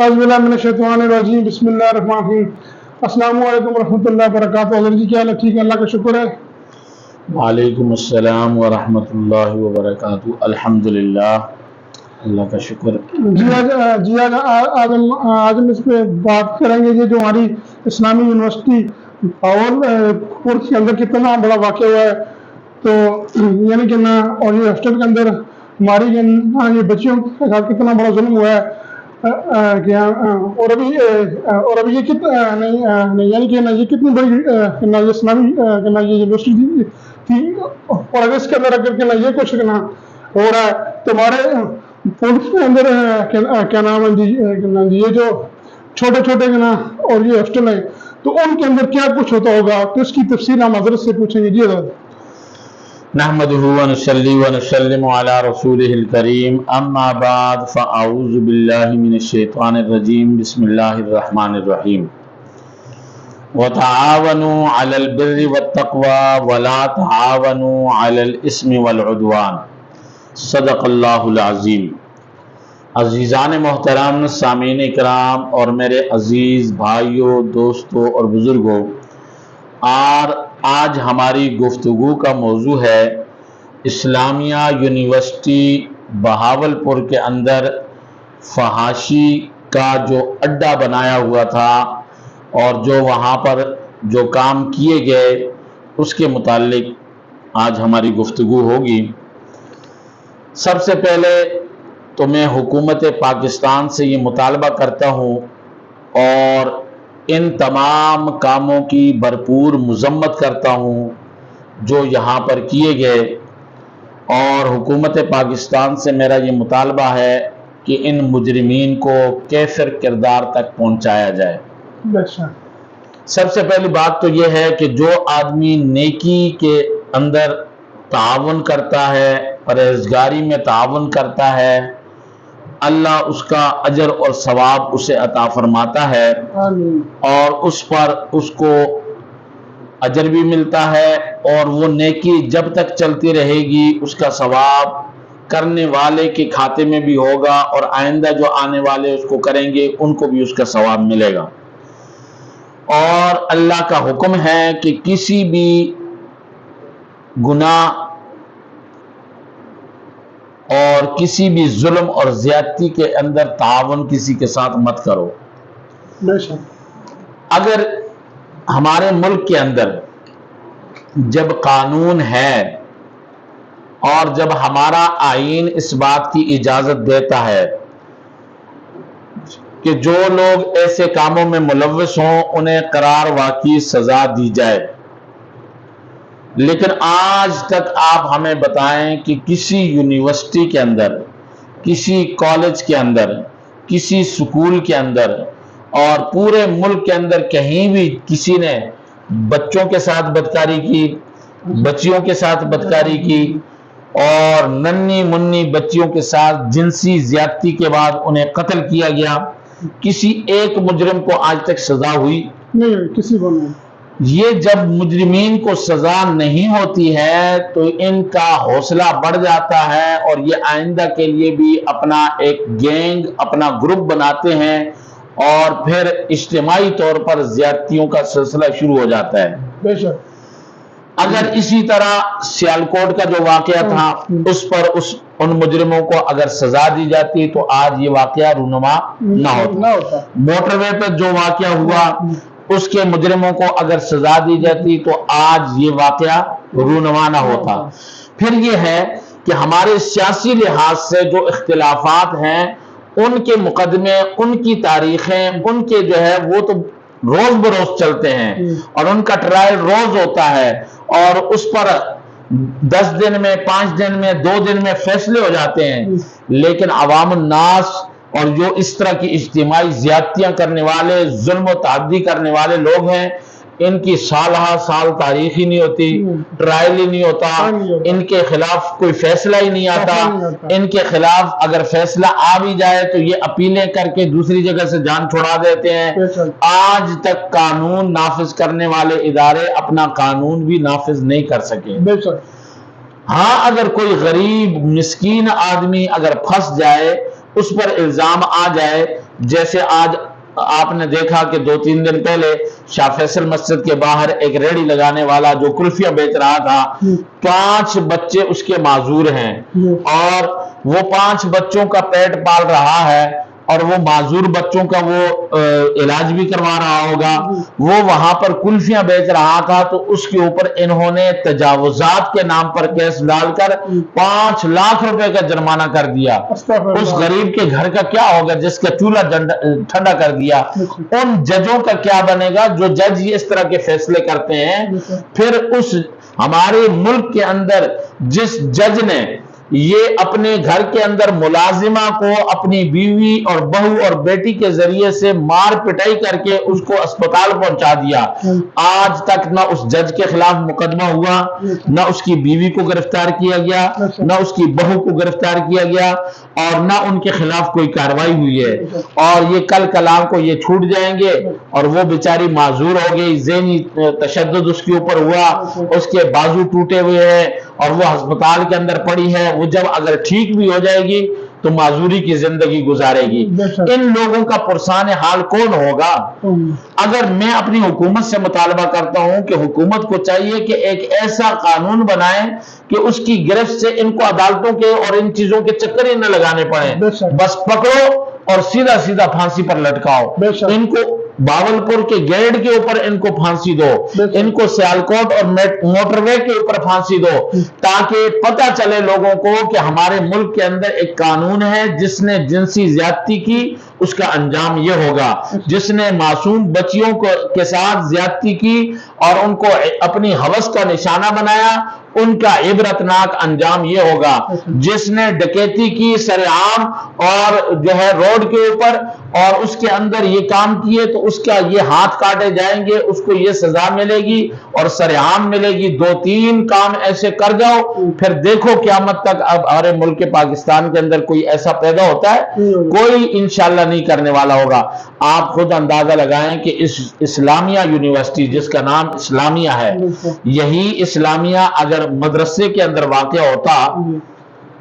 اعوذ باللہ من الشیطان الرجیم، بسم اللہ الرحمن الرحیم۔ السلام علیکم ورحمۃ اللہ وبرکاتہ۔ حضرت جی کیا حال ہے؟ ٹھیک ہے، اللہ کا شکر ہے۔ وعلیکم السلام ورحمۃ اللہ وبرکاتہ۔ الحمدللہ، اللہ کا شکر۔ جی آج ہم اس پہ بات کریں گے کہ جو ہماری اسلامی یونیورسٹی اور کے اندر کتنا بڑا واقعہ ہوا ہے، تو یعنی کہ نا اور یہ ہاسٹل کے اندر ہماری یہ بچیوں کے ساتھ کتنا بڑا ظلم ہوا ہے اور ابھی یہ کتنا یعنی کہ یہ کتنی بڑی اسلامی یہ یونیورسٹی تھی، اور اگر اس کے اندر اگر یہ کچھ ہو رہا ہے تو ہمارے پولیس کے اندر کیا نام ہے یہ جو چھوٹے چھوٹے اور یہ ہاسٹل ہیں، تو ان کے اندر کیا کچھ ہوتا ہوگا، تو اس کی تفصیل ہم حضرت سے پوچھیں گے۔ جی حضرت۔ نحمدہ ونصلی ونسلم علی رسولہ الکریم، اما بعد فاعوذ باللہ من الشیطان الرجیم، بسم اللہ الرحمن الرحیم۔ وتعاونوا علی البر والتقوی ولا تعاونوا علی الاثم والعدوان، صدق اللہ العظیم۔ عزیزان محترم، سامعین کرام اور میرے عزیز بھائیوں، دوستوں اور بزرگوں، آج ہماری گفتگو کا موضوع ہے اسلامیہ یونیورسٹی بہاولپور کے اندر فحاشی کا جو اڈا بنایا ہوا تھا اور جو وہاں پر جو کام کیے گئے اس کے متعلق آج ہماری گفتگو ہوگی۔ سب سے پہلے تو میں حکومت پاکستان سے یہ مطالبہ کرتا ہوں اور ان تمام کاموں کی بھرپور مذمت کرتا ہوں جو یہاں پر کیے گئے، اور حکومت پاکستان سے میرا یہ مطالبہ ہے کہ ان مجرمین کو کیفر کردار تک پہنچایا جائے۔ سب سے پہلی بات تو یہ ہے کہ جو آدمی نیکی کے اندر تعاون کرتا ہے، پرہیزگاری میں تعاون کرتا ہے، اللہ اس کا اجر اور ثواب اسے عطا فرماتا ہے، اور اس پر اس کو اجر بھی ملتا ہے، اور وہ نیکی جب تک چلتی رہے گی اس کا ثواب کرنے والے کے کھاتے میں بھی ہوگا، اور آئندہ جو آنے والے اس کو کریں گے ان کو بھی اس کا ثواب ملے گا۔ اور اللہ کا حکم ہے کہ کسی بھی گناہ اور کسی بھی ظلم اور زیادتی کے اندر تعاون کسی کے ساتھ مت کرو۔ اگر ہمارے ملک کے اندر جب قانون ہے اور جب ہمارا آئین اس بات کی اجازت دیتا ہے کہ جو لوگ ایسے کاموں میں ملوث ہوں انہیں قرار واقعی سزا دی جائے، لیکن آج تک آپ ہمیں بتائیں کہ کسی یونیورسٹی کے اندر، کسی کالج کے اندر، کسی سکول کے اندر اور پورے ملک کے اندر کہیں بھی کسی نے بچوں کے ساتھ بدکاری کی، بچیوں کے ساتھ بدکاری کی، اور ننھی منی بچیوں کے ساتھ جنسی زیادتی کے بعد انہیں قتل کیا گیا، کسی ایک مجرم کو آج تک سزا ہوئی نہیں؟ کسی کو نہیں۔ یہ جب مجرمین کو سزا نہیں ہوتی ہے تو ان کا حوصلہ بڑھ جاتا ہے، اور یہ آئندہ کے لیے بھی اپنا ایک گینگ، اپنا گروپ بناتے ہیں، اور پھر اجتماعی طور پر زیادتیوں کا سلسلہ شروع ہو جاتا ہے۔ بے شک۔ اگر اسی طرح سیالکوٹ کا جو واقعہ تھا اس پر ان مجرموں کو اگر سزا دی جاتی تو آج یہ واقعہ رونما نہ ہوتا۔ موٹر وے پر جو واقعہ ہوا اس کے مجرموں کو اگر سزا دی جاتی تو آج یہ واقعہ رونما نہ ہوتا۔ پھر یہ ہے کہ ہمارے سیاسی لحاظ سے جو اختلافات ہیں ان کے مقدمے، ان کی تاریخیں، ان کے جو ہے وہ تو روز بروز چلتے ہیں، اور ان کا ٹرائل روز ہوتا ہے، اور اس پر 10 دن میں، 5 دن میں، 2 دن میں فیصلے ہو جاتے ہیں، لیکن عوام الناس اور جو اس طرح کی اجتماعی زیادتیاں کرنے والے، ظلم و تعدی کرنے والے لوگ ہیں، ان کی سالہ سال تاریخ ہی نہیں ہوتی، ٹرائل ہی نہیں ہوتا، ان کے خلاف کوئی فیصلہ ہی نہیں آتا، ان کے خلاف اگر فیصلہ آ بھی جائے تو یہ اپیلیں کر کے دوسری جگہ سے جان چھڑا دیتے ہیں۔ آج تک قانون نافذ کرنے والے ادارے اپنا قانون بھی نافذ نہیں کر سکے۔ ہاں، اگر کوئی غریب مسکین آدمی اگر پھنس جائے اس پر الزام آ جائے، جیسے آج آپ نے دیکھا کہ 2-3 دن پہلے شاہ فیصل مسجد کے باہر ایک ریڑھی لگانے والا جو کلفیاں بیچ رہا تھا، 5 بچے اس کے معذور ہیں، اور وہ 5 بچوں کا پیٹ پال رہا ہے، اور وہ معذور بچوں کا وہ علاج بھی کروا رہا ہوگا، وہ وہاں پر کلفیاں بیچ رہا تھا، تو اس کے اوپر انہوں نے تجاوزات کے نام پر کیس ڈال کر 5 لاکھ روپے کا جرمانہ کر دیا۔ اس غریب کے گھر کا کیا ہوگا جس کا چولہا ٹھنڈا کر دیا؟ ان ججوں کا کیا بنے گا جو جج اس طرح کے فیصلے کرتے ہیں؟ پھر اس ہمارے ملک کے اندر جس جج نے یہ اپنے گھر کے اندر ملازمہ کو اپنی بیوی اور بہو اور بیٹی کے ذریعے سے مار پٹائی کر کے اس کو اسپتال پہنچا دیا، آج تک نہ اس جج کے خلاف مقدمہ ہوا، نہ اس کی بیوی کو گرفتار کیا گیا، نہ اس کی بہو کو گرفتار کیا گیا، اور نہ ان کے خلاف کوئی کارروائی ہوئی ہے، اور یہ کل کلام کو یہ چھوٹ جائیں گے، اور وہ بیچاری معذور ہو گئی، ذہنی تشدد اس کے اوپر ہوا، اس کے بازو ٹوٹے ہوئے ہیں اور وہ ہسپتال کے اندر پڑی ہے، وہ جب اگر ٹھیک بھی ہو جائے گی تو معذوری کی زندگی گزارے گی۔ ان لوگوں کا پرسان حال کون ہوگا؟ اگر میں اپنی حکومت سے مطالبہ کرتا ہوں کہ حکومت کو چاہیے کہ ایک ایسا قانون بنائے کہ اس کی گرفت سے ان کو عدالتوں کے اور ان چیزوں کے چکر ہی نہ لگانے پڑیں، بس پکڑو اور سیدھا سیدھا پھانسی پر لٹکاؤ۔ ان کو باولپور کے گیٹ کے اوپر ان کو پھانسی دو، ان کو سیالکوٹ اور موٹر وے کے اوپر پھانسی دو، تاکہ پتہ چلے لوگوں کو کہ ہمارے ملک کے اندر ایک قانون ہے، جس نے جنسی زیادتی کی اس کا انجام یہ ہوگا، جس نے معصوم بچیوں کے ساتھ زیادتی کی اور ان کو اپنی ہوس کا نشانہ بنایا، ان کا عبرتناک انجام یہ ہوگا، جس نے ڈکیتی کی سرعام اور جو ہے روڈ کے اوپر اور اس کے اندر یہ کام کیے تو اس کا یہ ہاتھ کاٹے جائیں گے، اس کو یہ سزا ملے گی اور سرعام ملے گی۔ 2-3 کام ایسے کر جاؤ، پھر دیکھو قیامت تک اب ہمارے ملک پاکستان کے اندر کوئی ایسا پیدا ہوتا ہے؟ کوئی انشاءاللہ نہیں کرنے والا ہوگا۔ آپ خود اندازہ لگائیں کہ اس اسلامیہ یونیورسٹی جس کا نام اسلامیہ ہے، یہی اسلامیہ اگر مدرسے کے اندر واقع ہوتا،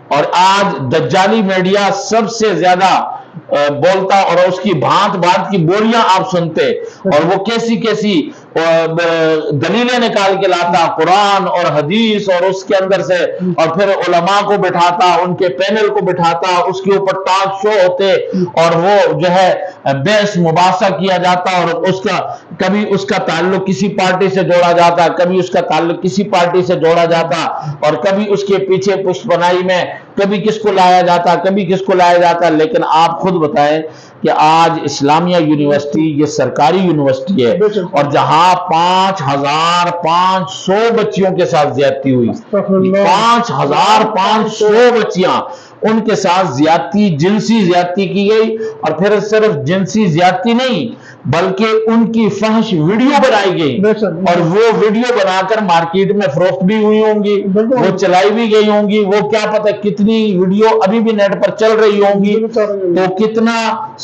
اور آج دجالی میڈیا سب سے زیادہ بولتا اور اس کی بھانت بھانت کی بولیاں آپ سنتے، اور وہ کیسی کیسی دلیلیں نکال کے لاتا، قرآن اور حدیث، اور اس کے اندر سے اور پھر علماء کو بٹھاتا، ان کے پینل کو بٹھاتا، اس کے اوپر ٹاک شو ہوتے اور وہ جو ہے بحث مباحثہ کیا جاتا، اور اس کا کبھی اس کا تعلق کسی پارٹی سے جوڑا جاتا، کبھی اس کا تعلق کسی پارٹی سے جوڑا جاتا، اور کبھی اس کے پیچھے پشت پناہی میں کبھی کس کو لایا جاتا، کبھی کس کو لایا جاتا۔ لیکن آپ خود بتائیں کہ آج اسلامیہ یونیورسٹی یہ سرکاری یونیورسٹی ہے، اور جہاں 5500 بچیوں کے ساتھ زیادتی ہوئی، 5500 بچیاں، ان کے ساتھ زیادتی، جنسی زیادتی کی گئی، اور پھر صرف جنسی زیادتی نہیں بلکہ ان کی فحش ویڈیو بنائی گئی، اور وہ ویڈیو بنا کر مارکیٹ میں فروخت بھی ہوئی ہوں گی، وہ چلائی بھی گئی ہوں گی، وہ کیا پتہ کتنی ویڈیو ابھی بھی نیٹ پر چل رہی ہوں گی۔ تو کتنا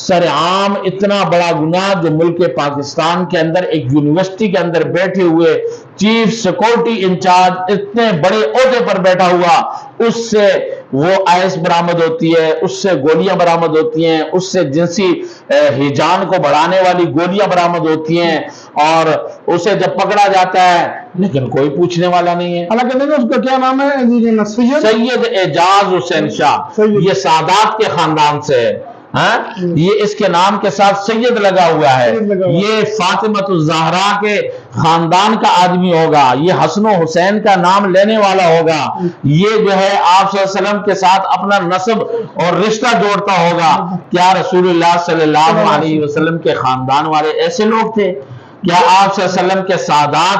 سرعام، اتنا بڑا گناہ جو ملک پاکستان کے اندر ایک یونیورسٹی کے اندر بیٹھے ہوئے چیف سیکورٹی انچارج اتنے بڑے عہدے پر بیٹھا ہوا، اس سے وہ آئس برآمد ہوتی ہے، اس سے گولیاں برآمد ہوتی ہیں، اس سے جنسی ہیجان کو بڑھانے والی گولیاں برآمد ہوتی ہیں، اور اسے جب پکڑا جاتا ہے لیکن کوئی پوچھنے والا نہیں ہے۔ حالانکہ اس کا کیا نام ہے؟ سید اعجاز حسین شاہ، یہ سادات کے خاندان سے ہے، یہ اس کے نام کے ساتھ سید لگا ہوا ہے، یہ فاطمۃ الزہرا کے خاندان کا آدمی ہوگا، یہ حسن و حسین کا نام لینے والا ہوگا، یہ جو ہے آپ صلی اللہ علیہ وسلم کے ساتھ اپنا نسب اور رشتہ جوڑتا ہوگا۔ کیا رسول اللہ صلی اللہ علیہ وسلم کے خاندان والے ایسے لوگ تھے؟ کیا آپ صلی اللہ علیہ وسلم کے سادات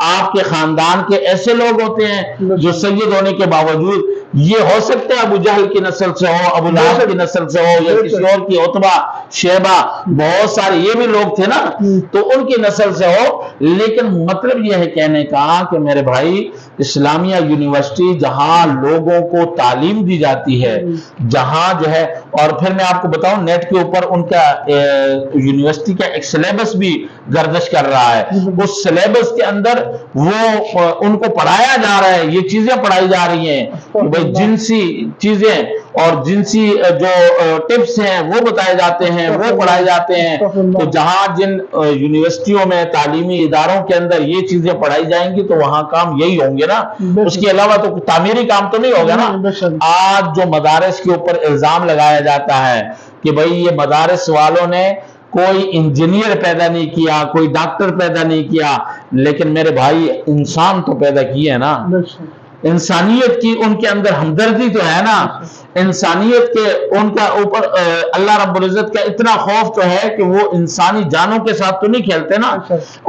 آپ کے خاندان کے ایسے لوگ ہوتے ہیں جو سید ہونے کے باوجود؟ یہ ہو سکتا ہے ابو جہل کی نسل سے ہو، ابو لہب کی نسل سے ہو، یا کسی اور کی، عتبہ، شیبہ، بہت سارے یہ بھی لوگ تھے نا، تو ان کی نسل سے ہو۔ لیکن مطلب یہ ہے کہنے کا کہ میرے بھائی، اسلامیہ یونیورسٹی جہاں لوگوں کو تعلیم دی جاتی ہے، جہاں جو ہے، اور پھر میں آپ کو بتاؤں نیٹ کے اوپر ان کا یونیورسٹی کا ایک سلیبس بھی گردش کر رہا ہے، اس سلیبس کے اندر وہ ان کو پڑھایا جا رہا ہے، یہ چیزیں پڑھائی جا رہی ہیں کہ بھئی جنسی چیزیں اور جنسی جو ٹپس ہیں وہ بتائے جاتے ہیں، وہ پڑھائے جاتے ہیں۔ تو جہاں جن یونیورسٹیوں میں، تعلیمی اداروں کے اندر یہ چیزیں پڑھائی جائیں گی تو وہاں کام یہی ہوں گے نا، اس کے علاوہ تو تعمیری کام تو نہیں ہوگا نا۔ آج جو مدارس کے اوپر الزام لگایا جاتا ہے کہ بھئی یہ مدارس والوں نے کوئی انجینئر پیدا نہیں کیا، کوئی ڈاکٹر پیدا نہیں کیا، لیکن میرے بھائی انسان تو پیدا کیے ہیں نا، انسانیت کی ان کے اندر ہمدردی تو ہے نا، انسانیت کے ان کا اوپر اللہ رب العزت کا اتنا خوف تو ہے کہ وہ انسانی جانوں کے ساتھ تو نہیں کھیلتے نا،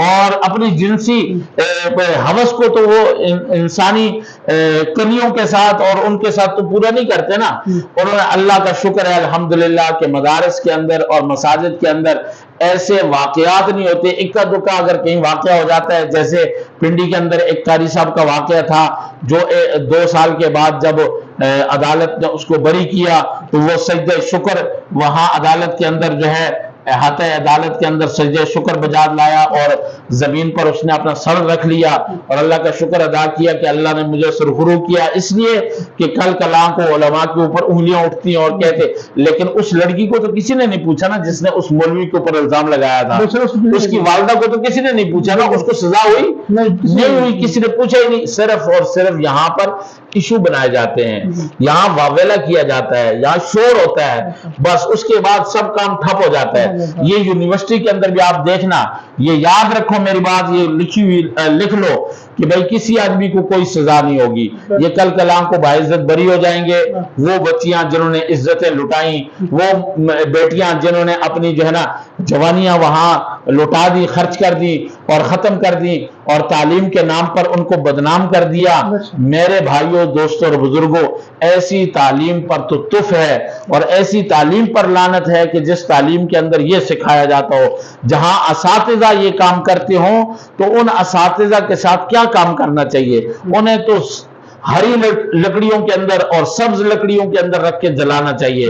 اور اپنی جنسی ہوس کو تو وہ انسانی کنیوں کے ساتھ اور ان کے ساتھ تو پورا نہیں کرتے نا۔ انہوں نے اللہ کا شکر ہے الحمدللہ کہ مدارس کے اندر اور مساجد کے اندر ایسے واقعات نہیں ہوتے، اکا دکا اگر کہیں واقعہ ہو جاتا ہے، جیسے پنڈی کے اندر ایک قاری صاحب کا واقعہ تھا جو 2 سال کے بعد جب عدالت نے اس کو بری کیا تو وہ سجدہ شکر وہاں عدالت کے اندر جو ہے احاطہ عدالت کے اندر سجدہ شکر بجا لایا اور زمین پر اس نے اپنا سر رکھ لیا اور اللہ کا شکر ادا کیا کہ اللہ نے مجھے سرخرو کیا، اس لیے کہ کل کلاں کو علماء کے اوپر انگلیاں اٹھتی ہیں اور کہتے، لیکن اس لڑکی کو تو کسی نے نہیں پوچھا نا جس نے اس مولوی کے اوپر الزام لگایا تھا، اس کی والدہ کو تو کسی نے نہیں پوچھا نا، اس کو سزا ہوئی نہیں ہوئی، کسی نے پوچھا ہی نہیں، صرف اور صرف یہاں پر ایشو بنائے جاتے ہیں، یہاں واویلا کیا جاتا ہے، یہاں شور ہوتا ہے، بس اس کے بعد سب کام ٹھپ ہو جاتا ہے۔ یہ یونیورسٹی کے اندر بھی آپ دیکھنا، یہ یاد رکھو میری بات، یہ لکھی ہوئی لکھ لو کہ بھئی کسی آدمی کو کوئی سزا نہیں ہوگی، یہ کل کلام کو باعزت بری ہو جائیں گے، وہ بچیاں جنہوں نے عزتیں لٹائیں، وہ بیٹیاں جنہوں نے اپنی جو ہے نا جوانیاں وہاں لٹا دی، خرچ کر دی اور ختم کر دی اور تعلیم کے نام پر ان کو بدنام کر دیا، میرے بھائیوں، دوستوں اور بزرگوں، ایسی تعلیم پر تو تف ہے اور ایسی تعلیم پر لعنت ہے کہ جس تعلیم کے اندر یہ سکھایا جاتا ہو، جہاں اساتذہ یہ کام کرتے ہوں تو ان اساتذہ کے ساتھ کیا کام کرنا چاہیے، انہیں تو ہری لکڑیوں کے اندر اور سبز لکڑیوں کے اندر رکھ کے جلانا چاہیے۔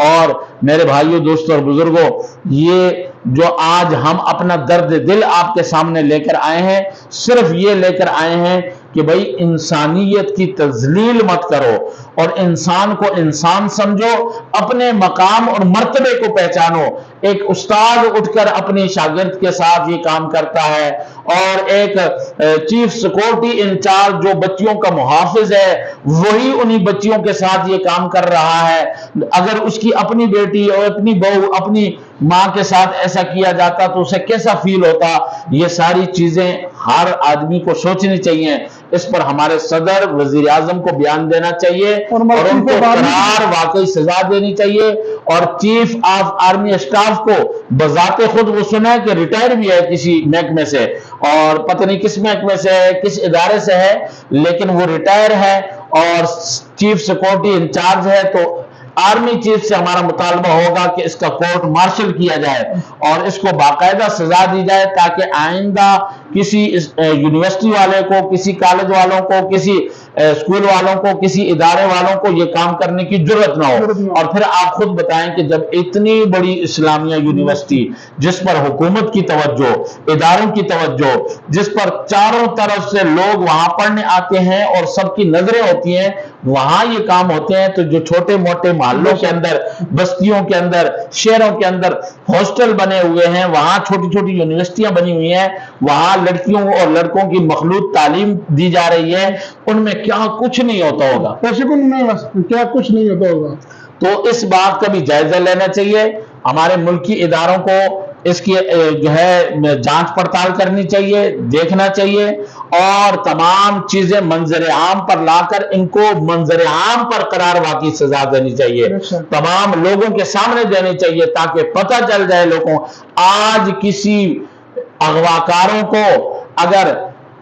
اور میرے بھائیوں، دوستوں اور بزرگوں، یہ جو آج ہم اپنا درد دل آپ کے سامنے لے کر آئے ہیں، صرف یہ لے کر آئے ہیں کہ بھئی انسانیت کی تذلیل مت کرو اور انسان کو انسان سمجھو، اپنے مقام اور مرتبے کو پہچانو۔ ایک استاد اٹھ کر اپنی شاگرد کے ساتھ یہ کام کرتا ہے اور ایک چیف سیکورٹی انچارج جو بچیوں کا محافظ ہے وہی انہی بچیوں کے ساتھ یہ کام کر رہا ہے۔ اگر اس کی اپنی بیٹی اور اپنی بہو اپنی ماں کے ساتھ ایسا کیا جاتا تو اسے کیسا فیل ہوتا؟ یہ ساری چیزیں ہر آدمی کو سوچنی چاہیے، اس پر ہمارے صدر وزیر اعظم کو بیان دینا چاہیے اور ان کو قرار واقعی سزا دینی چاہیے، اور چیف آف آرمی اسٹاف کو بذات خود وہ سنا ہے کہ ریٹائر بھی ہے کسی محکمے سے اور پتہ نہیں کس محکمے سے ہے، کس ادارے سے ہے، لیکن وہ ریٹائر ہے اور چیف سیکورٹی انچارج ہے، تو آرمی چیف سے ہمارا مطالبہ ہوگا کہ اس کا کورٹ مارشل کیا جائے اور اس کو باقاعدہ سزا دی جائے تاکہ آئندہ کسی یونیورسٹی والے کو، کسی کالج والوں کو، کسی اسکول والوں کو، کسی ادارے والوں کو یہ کام کرنے کی جرت نہ ہو۔ اور پھر آپ خود بتائیں کہ جب اتنی بڑی اسلامیہ یونیورسٹی جس پر حکومت کی توجہ، اداروں کی توجہ، جس پر چاروں طرف سے لوگ وہاں پڑھنے آتے ہیں اور سب کی نظریں ہوتی ہیں، وہاں یہ کام ہوتے ہیں، تو جو چھوٹے موٹے محلوں کے اندر، بستیوں کے اندر، شہروں کے اندر ہاسٹل بنے ہوئے ہیں، وہاں چھوٹی چھوٹی یونیورسٹیاں بنی ہوئی ہیں، وہاں لڑکیوں اور لڑکوں کی مخلوط تعلیم دی جا رہی ہے، ان میں کیا کچھ نہیں ہوتا ہوگا، کیا کچھ نہیں ہوتا ہوگا۔ تو اس بات کا بھی جائزہ لینا چاہیے، ہمارے ملکی اداروں کو اس کی جو ہے جانچ پڑتال کرنی چاہیے، دیکھنا چاہیے اور تمام چیزیں منظر عام پر لا کر ان کو منظر عام پر قرار واقعی سزا دینی چاہیے، تمام لوگوں کے سامنے دینی چاہیے تاکہ پتہ چل جائے لوگوں۔ آج کسی اغواکاروں کو اگر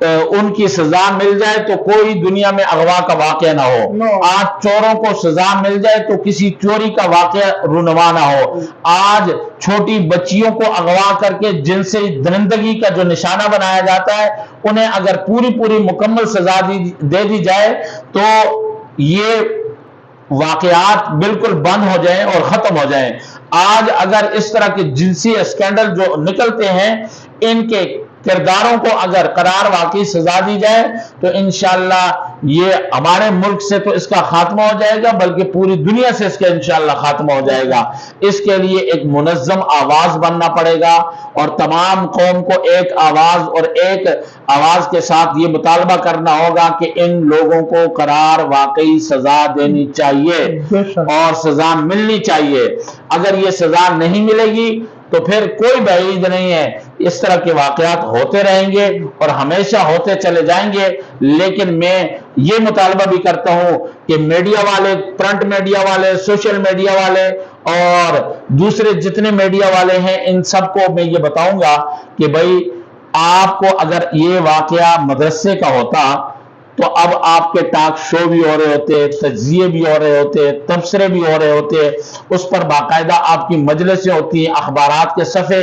ان کی سزا مل جائے تو کوئی دنیا میں اغوا کا واقعہ نہ ہو، آج چوروں کو سزا مل جائے تو کسی چوری کا واقعہ رونما نہ ہو، آج چھوٹی بچیوں کو اغوا کر کے جنسی درندگی کا جو نشانہ بنایا جاتا ہے انہیں اگر پوری مکمل سزا دے دی جائے تو یہ واقعات بالکل بند ہو جائیں اور ختم ہو جائیں۔ آج اگر اس طرح کے جنسی اسکینڈل جو نکلتے ہیں ان کے کرداروں کو اگر قرار واقعی سزا دی جائے تو انشاءاللہ یہ ہمارے ملک سے تو اس کا خاتمہ ہو جائے گا، بلکہ پوری دنیا سے اس کا انشاءاللہ خاتمہ ہو جائے گا۔ اس کے لیے ایک منظم آواز بننا پڑے گا اور تمام قوم کو ایک آواز اور ایک آواز کے ساتھ یہ مطالبہ کرنا ہوگا کہ ان لوگوں کو قرار واقعی سزا دینی چاہیے اور سزا ملنی چاہیے۔ اگر یہ سزا نہیں ملے گی تو پھر کوئی بعید نہیں ہے، اس طرح کے واقعات ہوتے رہیں گے اور ہمیشہ ہوتے چلے جائیں گے۔ لیکن میں یہ مطالبہ بھی کرتا ہوں کہ میڈیا والے، پرنٹ میڈیا والے، سوشل میڈیا والے اور دوسرے جتنے میڈیا والے ہیں، ان سب کو میں یہ بتاؤں گا کہ بھائی آپ کو اگر یہ واقعہ مدرسے کا ہوتا تو اب آپ کے ٹاک شو بھی ہو رہے ہوتے، تجزیے بھی ہو رہے ہوتے، تبصرے بھی ہو رہے ہوتے، اس پر باقاعدہ آپ کی مجلسیں ہوتی ہیں، اخبارات کے صفحے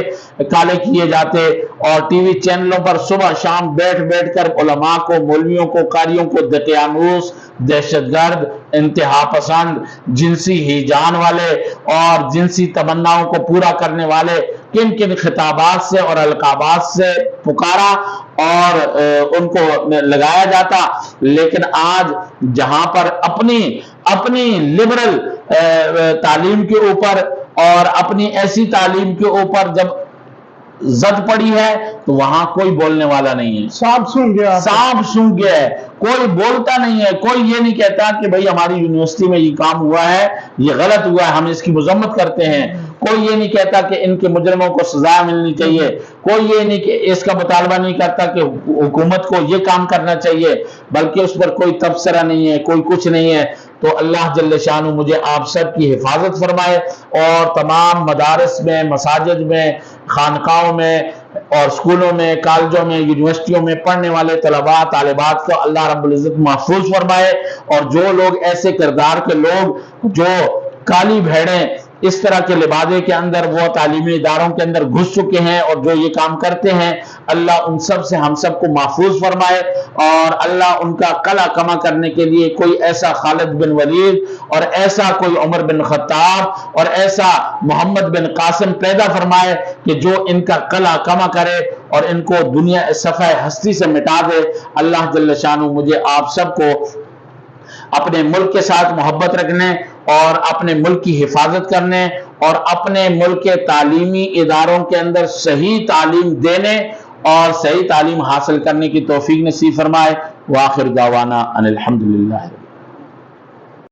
کالے کیے جاتے اور ٹی وی چینلوں پر صبح شام بیٹھ بیٹھ کر علماء کو، مولویوں کو، قاریوں کو دقیانوس، دہشت گرد، انتہا پسند، جنسی ہیجان والے اور جنسی تمناؤں کو پورا کرنے والے کن کن خطابات سے اور القابات سے پکارا اور ان کو لگایا جاتا۔ لیکن آج جہاں پر اپنی لبرل تعلیم کے اوپر اور اپنی ایسی تعلیم کے اوپر جب زد پڑی ہے تو وہاں کوئی بولنے والا نہیں ہے، سانپ سونگ گیا ہے، کوئی بولتا نہیں ہے، کوئی یہ نہیں کہتا کہ بھئی ہماری یونیورسٹی میں یہ کام ہوا ہے، یہ غلط ہوا ہے، ہم اس کی مذمت کرتے ہیں۔ کوئی یہ نہیں کہتا کہ ان کے مجرموں کو سزا ملنی چاہیے، کوئی یہ نہیں کہ اس کا مطالبہ نہیں کرتا کہ حکومت کو یہ کام کرنا چاہیے، بلکہ اس پر کوئی تبصرہ نہیں ہے، کوئی کچھ نہیں ہے۔ تو اللہ جل شانہ مجھے آپ سب کی حفاظت فرمائے اور تمام مدارس میں، مساجد میں، خانقاہوں میں اور اسکولوں میں، کالجوں میں، یونیورسٹیوں میں پڑھنے والے طلباء طالبات کو اللہ رب العزت محفوظ فرمائے، اور جو لوگ ایسے کردار کے لوگ جو کالی بھیڑیں اس طرح کے لبادے کے اندر وہ تعلیمی اداروں کے اندر گھس چکے ہیں اور جو یہ کام کرتے ہیں، اللہ ان سب سے ہم سب کو محفوظ فرمائے اور اللہ ان کا قلع کما کرنے کے لیے کوئی ایسا خالد بن ولید اور ایسا کوئی عمر بن خطاب اور ایسا محمد بن قاسم پیدا فرمائے کہ جو ان کا قلع کما کرے اور ان کو دنیا صفحہ ہستی سے مٹا دے۔ اللہ جل شانہ مجھے آپ سب کو اپنے ملک کے ساتھ محبت رکھنے اور اپنے ملک کی حفاظت کرنے اور اپنے ملک کے تعلیمی اداروں کے اندر صحیح تعلیم دینے اور صحیح تعلیم حاصل کرنے کی توفیق نصیب فرمائے۔ وآخر دعوانا ان الحمدللہ۔